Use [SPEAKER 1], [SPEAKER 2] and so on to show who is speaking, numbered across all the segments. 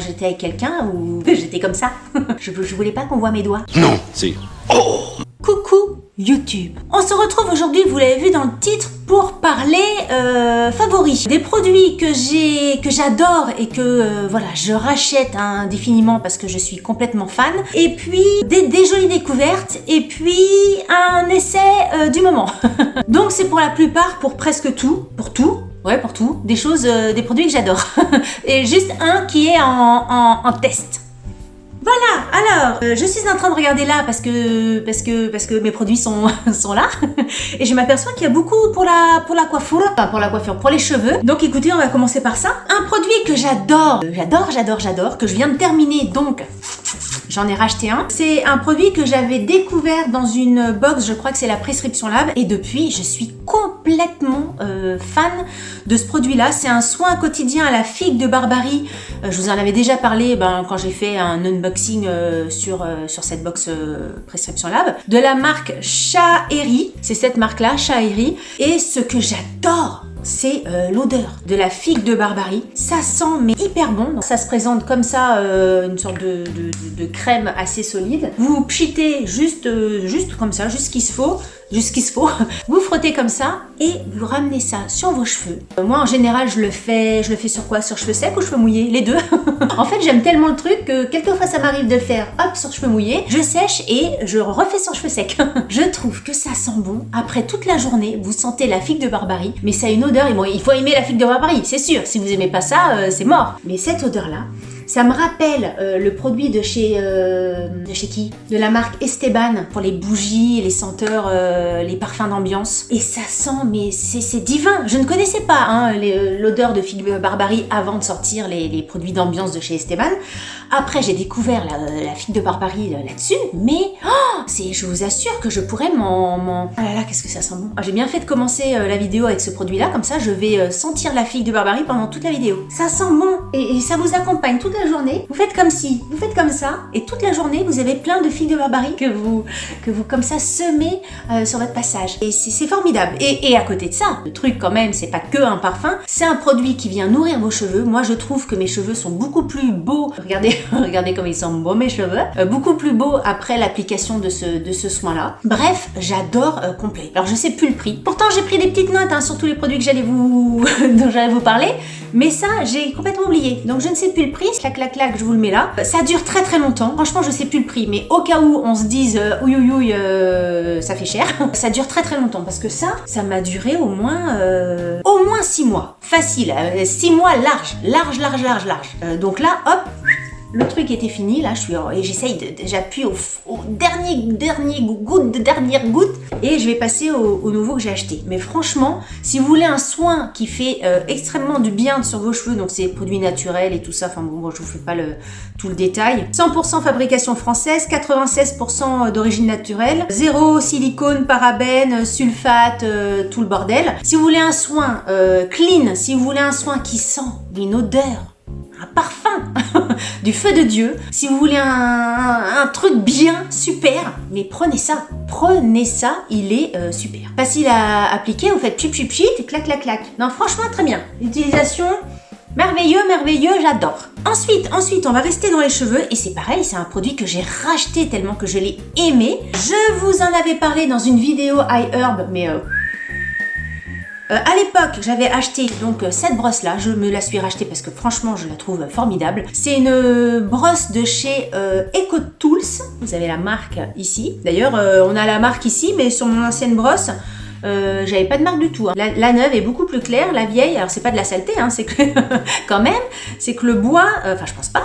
[SPEAKER 1] J'étais avec quelqu'un ou j'étais comme ça. je voulais pas qu'on voit mes doigts.
[SPEAKER 2] Non, c'est... Oh!
[SPEAKER 1] Coucou YouTube. On se retrouve aujourd'hui, vous l'avez vu dans le titre, pour parler favoris. Des produits que j'adore et que voilà, je rachète indéfiniment parce que je suis complètement fan. Et puis des jolies découvertes et puis un essai du moment. Donc c'est pour la plupart, pour presque tout, pour tout. Ouais, pour tout. Des choses, des produits que j'adore. Et juste un qui est en test. Voilà, alors, je suis en train de regarder là parce que mes produits sont là. Et je m'aperçois qu'il y a beaucoup pour la coiffure, enfin pour la coiffure, pour les cheveux. Donc écoutez, on va commencer par ça. Un produit que j'adore, que je viens de terminer, donc j'en ai racheté un. C'est un produit que j'avais découvert dans une box, je crois que c'est la Prescription Lab. Et depuis, je suis complètement fan de ce produit-là. C'est un soin quotidien à la figue de Barbarie. Je vous en avais déjà parlé quand j'ai fait un unboxing sur cette box Prescription Lab. De la marque Shaheri. C'est cette marque-là, Shaheri. Et ce que j'adore, c'est l'odeur de la figue de Barbarie. Ça sent mais hyper bon. Donc, ça se présente comme ça, une sorte de crème assez solide. Vous pchitez juste comme ça, juste ce qu'il se faut. Vous frottez comme ça et vous ramenez ça sur vos cheveux. Moi en général je le fais sur quoi? Sur cheveux secs ou cheveux mouillés? Les deux. En fait j'aime tellement le truc que quelquefois ça m'arrive de le faire hop sur cheveux mouillés, je sèche et je refais sur cheveux secs. Je trouve que ça sent bon. Après toute la journée vous sentez la figue de Barbarie, mais ça a une odeur et bon, il faut aimer la figue de Barbarie, c'est sûr. Si vous aimez pas ça, c'est mort. Mais cette odeur là, ça me rappelle le produit de chez qui? De la marque Esteban pour les bougies, les senteurs, les parfums d'ambiance. Et ça sent, mais c'est divin. Je ne connaissais pas l'odeur de figue Barbarie avant de sortir les produits d'ambiance de chez Esteban. Après, j'ai découvert la figue de Barbarie là-dessus, mais je vous assure que je pourrais Ah là là, qu'est-ce que ça sent bon. J'ai bien fait de commencer la vidéo avec ce produit-là, comme ça je vais sentir la figue de Barbarie pendant toute la vidéo. Ça sent bon et ça vous accompagne toute la journée. Vous faites comme ci, vous faites comme ça, et toute la journée vous avez plein de figues de Barbarie que vous comme ça semez sur votre passage. Et c'est formidable. Et à côté de ça, le truc quand même, c'est pas que un parfum, c'est un produit qui vient nourrir vos cheveux. Moi je trouve que mes cheveux sont beaucoup plus beaux. Regardez comme ils sont beaux mes cheveux. Beaucoup plus beaux après l'application de ce soin-là. Bref, j'adore complet. Alors je sais plus le prix. Pourtant j'ai pris des petites notes sur tous les produits que dont j'allais vous parler. Mais ça, j'ai complètement oublié. Donc je ne sais plus le prix. Clac, clac, clac, je vous le mets là. Ça dure très très longtemps. Franchement, je sais plus le prix. Mais au cas où on se dise ouïe, ça fait cher. Ça dure très très longtemps. Parce que ça m'a duré au moins 6 mois. Facile. 6 mois large. Donc là, hop. Le truc était fini, là, et j'appuie au dernière goutte, et je vais passer au nouveau que j'ai acheté. Mais franchement, si vous voulez un soin qui fait extrêmement du bien sur vos cheveux, donc c'est produits naturels et tout ça, enfin bon, je vous fais pas tout le détail. 100% fabrication française, 96% d'origine naturelle, 0 silicone, parabènes, sulfate, tout le bordel. Si vous voulez un soin clean, si vous voulez un soin qui sent une odeur, un parfum du feu de Dieu, si vous voulez un truc bien, super, mais prenez ça, il est super. Facile à appliquer, vous faites chip et clac, clac, clac. Non, franchement, très bien. L'utilisation, merveilleux, j'adore. Ensuite, on va rester dans les cheveux, et c'est pareil, c'est un produit que j'ai racheté tellement que je l'ai aimé. Je vous en avais parlé dans une vidéo iHerb, mais... à l'époque, j'avais acheté donc cette brosse-là, je me la suis rachetée parce que franchement, je la trouve formidable. C'est une brosse de chez EcoTools, vous avez la marque ici. D'ailleurs, on a la marque ici, mais sur mon ancienne brosse, j'avais pas de marque du tout. La neuve est beaucoup plus claire, la vieille, alors c'est pas de la saleté, c'est que quand même, c'est que le bois, enfin je pense pas,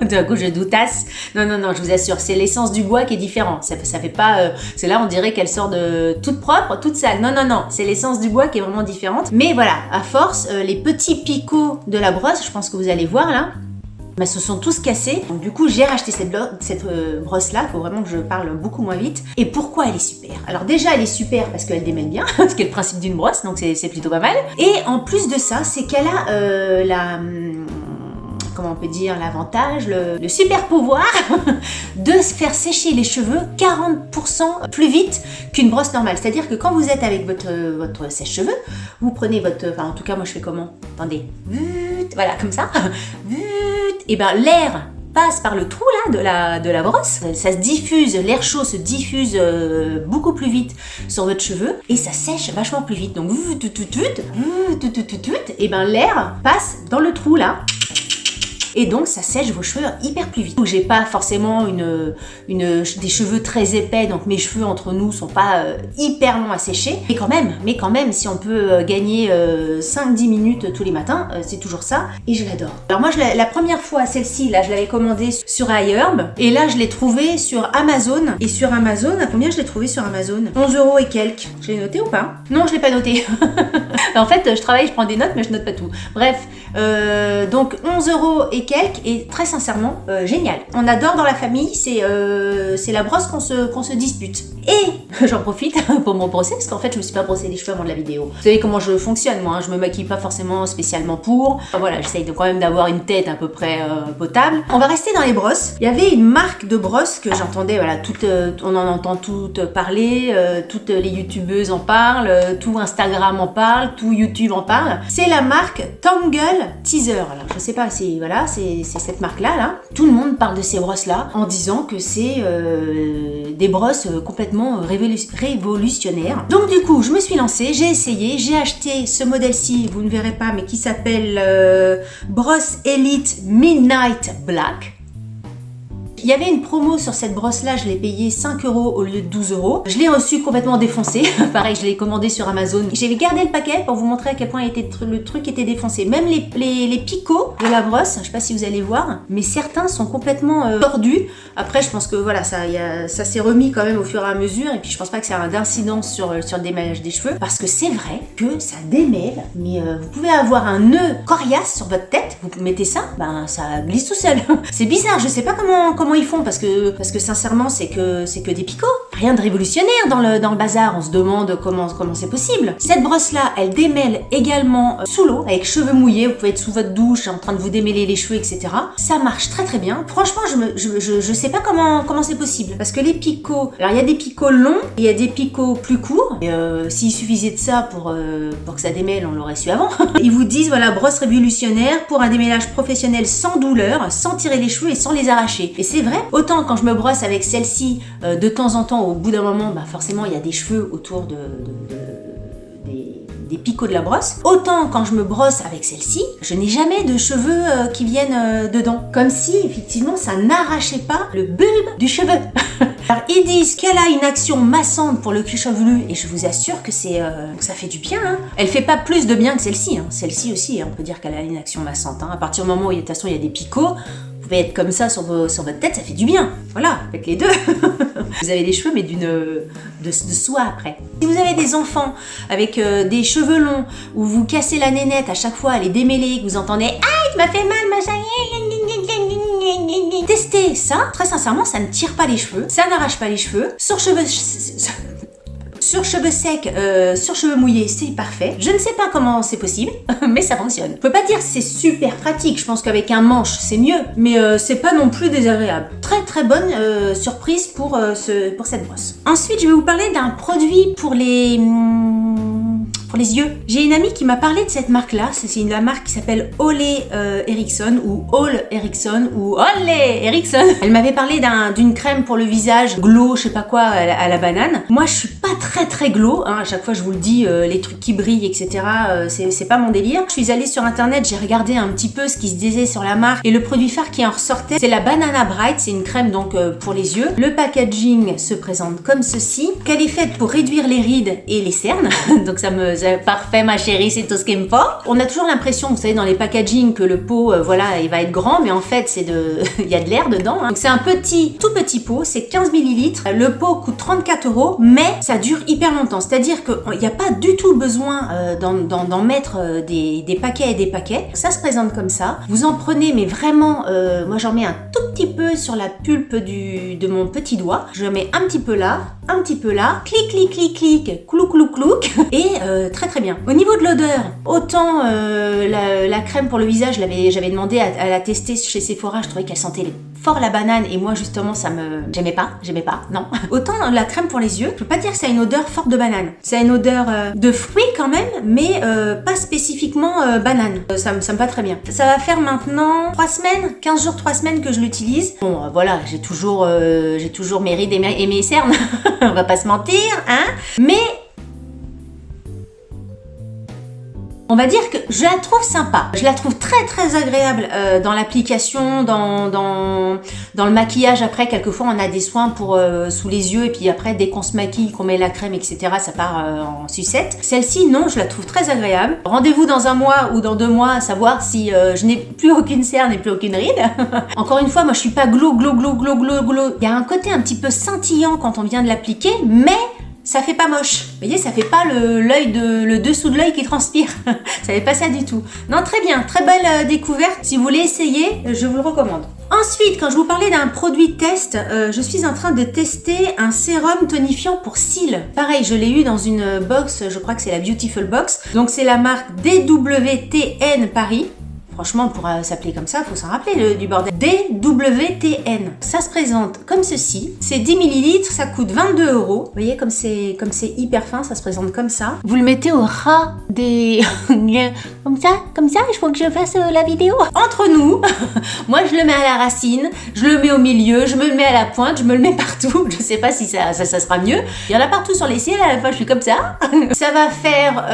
[SPEAKER 1] d'un coup je doutasse. Non, je vous assure, c'est l'essence du bois qui est différent. Ça fait pas, c'est là on dirait qu'elle sort de toute propre, toute sale. Non, c'est l'essence du bois qui est vraiment différente. Mais voilà, à force, les petits picots de la brosse, je pense que vous allez voir là, se sont tous cassés. Donc du coup j'ai racheté cette brosse là, il faut vraiment que je parle beaucoup moins vite. Et pourquoi elle est super? Alors déjà elle est super parce qu'elle démêle bien, ce qui est le principe d'une brosse, donc c'est plutôt pas mal. Et en plus de ça, c'est qu'elle a comment on peut dire, l'avantage, le super pouvoir de faire sécher les cheveux 40% plus vite qu'une brosse normale. C'est-à-dire que quand vous êtes avec votre sèche-cheveux, vous prenez enfin en tout cas moi je fais comment? Attendez, voilà comme ça, et ben l'air passe par le trou là de la brosse, ça se diffuse, l'air chaud se diffuse beaucoup plus vite sur votre cheveu et ça sèche vachement plus vite. Donc et ben l'air passe dans le trou là. Et donc ça sèche vos cheveux hyper plus vite. Donc j'ai pas forcément des cheveux très épais, donc mes cheveux entre nous sont pas hyper longs à sécher. Mais quand même, si on peut gagner 5-10 minutes tous les matins, c'est toujours ça. Et je l'adore. Alors moi, la première fois, celle-ci, là, je l'avais commandée sur iHerb. Et là, je l'ai trouvée sur Amazon. Et sur Amazon, à combien je l'ai trouvée sur Amazon? 11 € et quelques. Je l'ai noté ou pas? Non, je l'ai pas noté. En fait, je travaille, je prends des notes, mais je note pas tout. Bref, donc 11 € et quelques, et très sincèrement, génial. On adore dans la famille, c'est la brosse qu'on se dispute. Et j'en profite pour me brosser, parce qu'en fait, je me suis pas brossé les cheveux avant de la vidéo. Vous savez comment je fonctionne, moi, hein, je me maquille pas forcément spécialement pour. Enfin, voilà, j'essaye quand même d'avoir une tête à peu près potable. On va rester dans les brosses. Il y avait une marque de brosse que j'entendais, voilà, on en entend toutes parler, toutes les youtubeuses en parlent, tout Instagram en parle, tout YouTube en parle. C'est la marque Tangle Teezer. Alors, je sais pas si, voilà, c'est cette marque-là, là. Tout le monde parle de ces brosses-là en disant que c'est des brosses complètement révolutionnaires. Donc, du coup, je me suis lancée, j'ai essayé, j'ai acheté ce modèle-ci, vous ne verrez pas, mais qui s'appelle Brosse Elite Midnight Black. Il y avait une promo sur cette brosse-là, je l'ai payée 5 € au lieu de 12 €. Je l'ai reçue complètement défoncée. Pareil, je l'ai commandée sur Amazon. J'avais gardé le paquet pour vous montrer à quel point le truc était défoncé. Même les picots de la brosse, je sais pas si vous allez voir, mais certains sont complètement tordus. Après, je pense que voilà, ça s'est remis quand même au fur et à mesure. Et puis, je pense pas que ça a d'incidence sur le démêlage des cheveux. Parce que c'est vrai que ça démêle. Mais vous pouvez avoir un nœud coriace sur votre tête. Vous mettez ça, ben ça glisse tout seul. C'est bizarre, je sais pas comment ils font parce que sincèrement c'est que des picots. Rien de révolutionnaire dans le bazar, on se demande comment c'est possible. Cette brosse là, elle démêle également sous l'eau, avec cheveux mouillés, vous pouvez être sous votre douche en train de vous démêler les cheveux, etc. Ça marche très très bien. Franchement, je sais pas comment c'est possible. Parce que les picots, alors il y a des picots longs et il y a des picots plus courts. Et s'il suffisait de ça pour que ça démêle, on l'aurait su avant. Ils vous disent voilà, brosse révolutionnaire pour un démêlage professionnel sans douleur, sans tirer les cheveux et sans les arracher. Et c'est vrai, autant quand je me brosse avec celle-ci, de temps en temps, au bout d'un moment, bah forcément il y a des cheveux autour des picots de la brosse. Autant quand je me brosse avec celle-ci, je n'ai jamais de cheveux qui viennent dedans. Comme si effectivement ça n'arrachait pas le bulbe du cheveu. Alors ils disent qu'elle a une action massante pour le cuir chevelu et je vous assure que que ça fait du bien. Hein. Elle fait pas plus de bien que celle-ci. Hein. Celle-ci aussi, hein, on peut dire qu'elle a une action massante. Hein. À partir du moment où de toute façon il y a des picots, vous pouvez être comme ça sur votre tête, ça fait du bien. Voilà, faites les deux. Vous avez des cheveux, mais de soie après. Si vous avez des enfants avec des cheveux longs, où vous cassez la nénette à chaque fois, elle est démêlée, que vous entendez « Ah, il m'a fait mal, machin !» Testez ça, très sincèrement, ça ne tire pas les cheveux, ça n'arrache pas les cheveux. Sur cheveux secs, sur cheveux mouillés, c'est parfait. Je ne sais pas comment c'est possible, mais ça fonctionne. Je peux pas dire que c'est super pratique, je pense qu'avec un manche c'est mieux, mais c'est pas non plus désagréable. Très très bonne surprise pour cette brosse. Ensuite, je vais vous parler d'un produit pour les yeux. J'ai une amie qui m'a parlé de cette marque-là. C'est la marque qui s'appelle Ole Eriksson ou Ole Eriksson ou Ole Eriksson. Elle m'avait parlé d'une crème pour le visage glow, je sais pas quoi, à la banane. Moi, je suis pas très glow. Hein. À chaque fois, je vous le dis, les trucs qui brillent, etc. C'est pas mon délire. Je suis allée sur internet, j'ai regardé un petit peu ce qui se disait sur la marque et le produit phare qui en ressortait, c'est la Banana Bright. C'est une crème donc pour les yeux. Le packaging se présente comme ceci. Qu'elle est faite pour réduire les rides et les cernes. Donc ça me parfait ma chérie, c'est tout ce qu'il me faut. On a toujours l'impression, vous savez, dans les packaging que le pot, voilà, il va être grand, mais en fait, il y a de l'air dedans. Hein. Donc c'est un tout petit pot, c'est 15 ml. Le pot coûte 34 €, mais ça dure hyper longtemps. C'est-à-dire qu'il n'y a pas du tout besoin d'en mettre des paquets et des paquets. Ça se présente comme ça. Vous en prenez, mais vraiment, moi j'en mets un tout petit peu sur la pulpe de mon petit doigt. Je mets un petit peu là, un petit peu là, clic, clouc, et très bien. Au niveau de l'odeur, autant la crème pour le visage, j'avais demandé à la tester chez Sephora, je trouvais qu'elle sentait fort la banane et moi justement j'aimais pas, non. Autant la crème pour les yeux, je peux pas dire que ça a une odeur forte de banane. Ça a une odeur de fruits quand même, mais pas spécifiquement banane. Ça me va très bien. Ça va faire maintenant 3 semaines, 15 jours, 3 semaines que je l'utilise. Bon, voilà, j'ai toujours mes rides et mes cernes, on va pas se mentir, hein. Mais on va dire que je la trouve sympa. Je la trouve très très agréable dans l'application, dans le maquillage. Après, quelquefois, on a des soins pour sous les yeux et puis après, dès qu'on se maquille, qu'on met la crème, etc., ça part en sucette. Celle-ci, non, je la trouve très agréable. Rendez-vous dans 1 mois ou dans 2 mois à savoir si je n'ai plus aucune cerne et plus aucune ride. Encore une fois, moi, je suis pas glow. Il y a un côté un petit peu scintillant quand on vient de l'appliquer, mais ça fait pas moche. Vous voyez, ça fait pas le dessous de l'œil qui transpire. Ça fait pas ça du tout. Non, très bien, très belle découverte. Si vous voulez essayer, je vous le recommande. Ensuite, quand je vous parlais d'un produit test, je suis en train de tester un sérum tonifiant pour cils. Pareil, je l'ai eu dans une box, je crois que c'est la Beautiful Box. Donc c'est la marque DWTN Paris. Franchement, pour s'appeler comme ça, il faut s'en rappeler du bordel. DWTN. Ça se présente comme ceci. C'est 10 ml, ça coûte 22 €. Vous voyez, comme c'est hyper fin, ça se présente comme ça. Vous le mettez au ras des... comme ça, il faut que je fasse la vidéo. Entre nous, moi je le mets à la racine, je le mets au milieu, je me le mets à la pointe, je me le mets partout. Je sais pas si ça sera mieux. Il y en a partout sur les cils, à la fois je suis comme ça. Ça va faire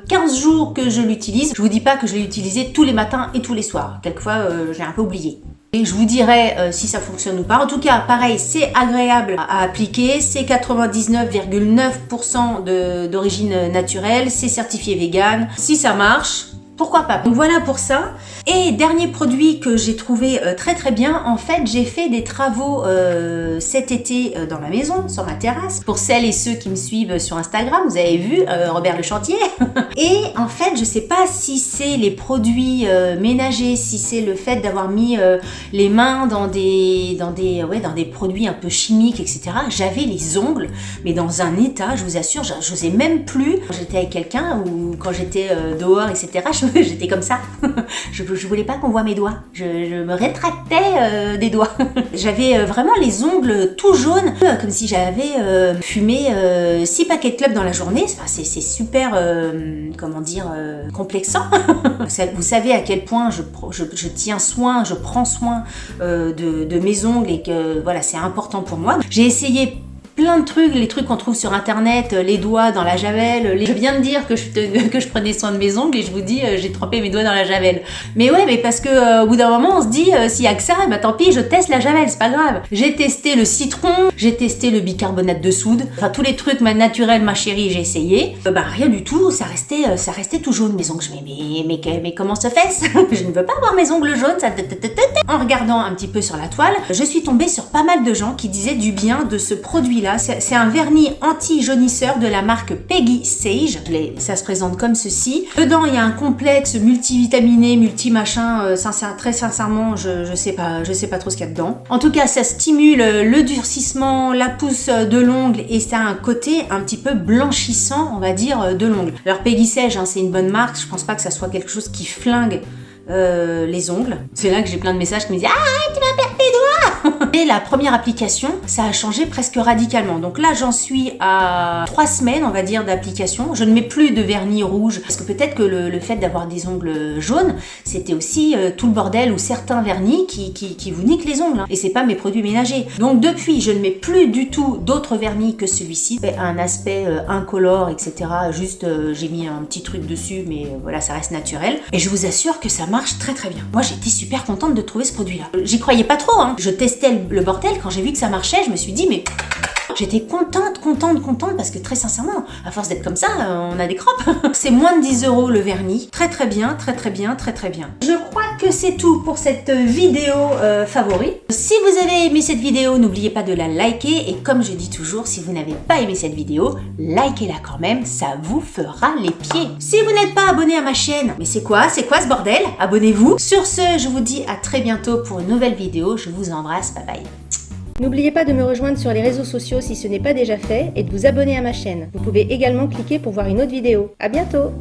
[SPEAKER 1] 15 jours que je l'utilise. Je vous dis pas que je l'ai utilisé tous les matins et tous les soirs. Quelquefois, j'ai un peu oublié. Et je vous dirai si ça fonctionne ou pas. En tout cas, pareil, c'est agréable à appliquer. C'est 99,9% d'origine naturelle. C'est certifié vegan. Si ça marche, pourquoi pas. Donc voilà pour ça. Et dernier produit que j'ai trouvé très très bien, en fait j'ai fait des travaux cet été dans ma maison, sur ma terrasse. Pour celles et ceux qui me suivent sur Instagram, vous avez vu Robert le chantier. Et en fait je sais pas si c'est les produits ménagers, si c'est le fait d'avoir mis les mains dans des produits un peu chimiques, etc. J'avais les ongles, mais dans un état, je vous assure, j'osais même plus. Quand j'étais avec quelqu'un ou quand j'étais dehors, etc., j'étais comme ça. Je voulais pas qu'on voit mes doigts. Je me rétractais des doigts. J'avais vraiment les ongles tout jaunes, comme si j'avais fumé 6 paquets de clopes dans la journée. Enfin, c'est super, complexant. Vous savez à quel point je prends soin de mes ongles et que voilà, c'est important pour moi. J'ai essayé plein de trucs, les trucs qu'on trouve sur internet, les doigts dans la javel. Je viens de dire que je prenais soin de mes ongles et je vous dis j'ai trempé mes doigts dans la javel. Mais ouais, mais parce que au bout d'un moment on se dit s'il y a que ça, bah tant pis, je teste la javel, c'est pas grave. J'ai testé le citron, j'ai testé le bicarbonate de soude, enfin tous les trucs naturels, ma chérie, j'ai essayé. Rien du tout, ça restait tout jaune mes ongles. Je mais comment se fait-ce? Je ne veux pas avoir mes ongles jaunes, ça. En regardant un petit peu sur la toile, je suis tombée sur pas mal de gens qui disaient du bien de ce produit-là. C'est un vernis anti-jaunisseur de la marque Peggy Sage. Ça se présente comme ceci. Dedans, il y a un complexe multivitaminé, multi-machin. Très sincèrement, je sais pas trop ce qu'il y a dedans. En tout cas, ça stimule le durcissement, la pousse de l'ongle et ça a un côté un petit peu blanchissant, on va dire, de l'ongle. Alors Peggy Sage, hein, c'est une bonne marque. Je pense pas que ça soit quelque chose qui flingue les ongles. C'est là que j'ai plein de messages qui me disent « Ah, tu vas perdre tes doigts !» Et la première application, ça a changé presque radicalement. Donc là, j'en suis à 3 semaines, on va dire, d'application. Je ne mets plus de vernis rouge parce que peut-être que le fait d'avoir des ongles jaunes, c'était aussi tout le bordel ou certains vernis qui vous niquent les ongles. Hein. Et c'est pas mes produits ménagers. Donc depuis, je ne mets plus du tout d'autres vernis que celui-ci. Un aspect incolore, etc. Juste, j'ai mis un petit truc dessus, mais voilà, ça reste naturel. Et je vous assure que ça marche très très bien. Moi, j'étais super contente de trouver ce produit-là. J'y croyais pas trop, hein. Je testais le bordel, quand j'ai vu que ça marchait, je me suis dit mais j'étais contente parce que très sincèrement, à force d'être comme ça, on a des croppes. C'est moins de 10 € le vernis. Très très bien. Je crois que c'est tout pour cette vidéo favori. Si vous avez aimé cette vidéo, n'oubliez pas de la liker et comme je dis toujours, si vous n'avez pas aimé cette vidéo, likez-la quand même, ça vous fera les pieds. Si vous n'êtes pas abonné à ma chaîne, mais c'est quoi ce bordel? Abonnez-vous. Sur ce, je vous dis à très bientôt pour une nouvelle vidéo. Je vous embrasse, bye bye.
[SPEAKER 2] N'oubliez pas de me rejoindre sur les réseaux sociaux si ce n'est pas déjà fait et de vous abonner à ma chaîne. Vous pouvez également cliquer pour voir une autre vidéo. À bientôt!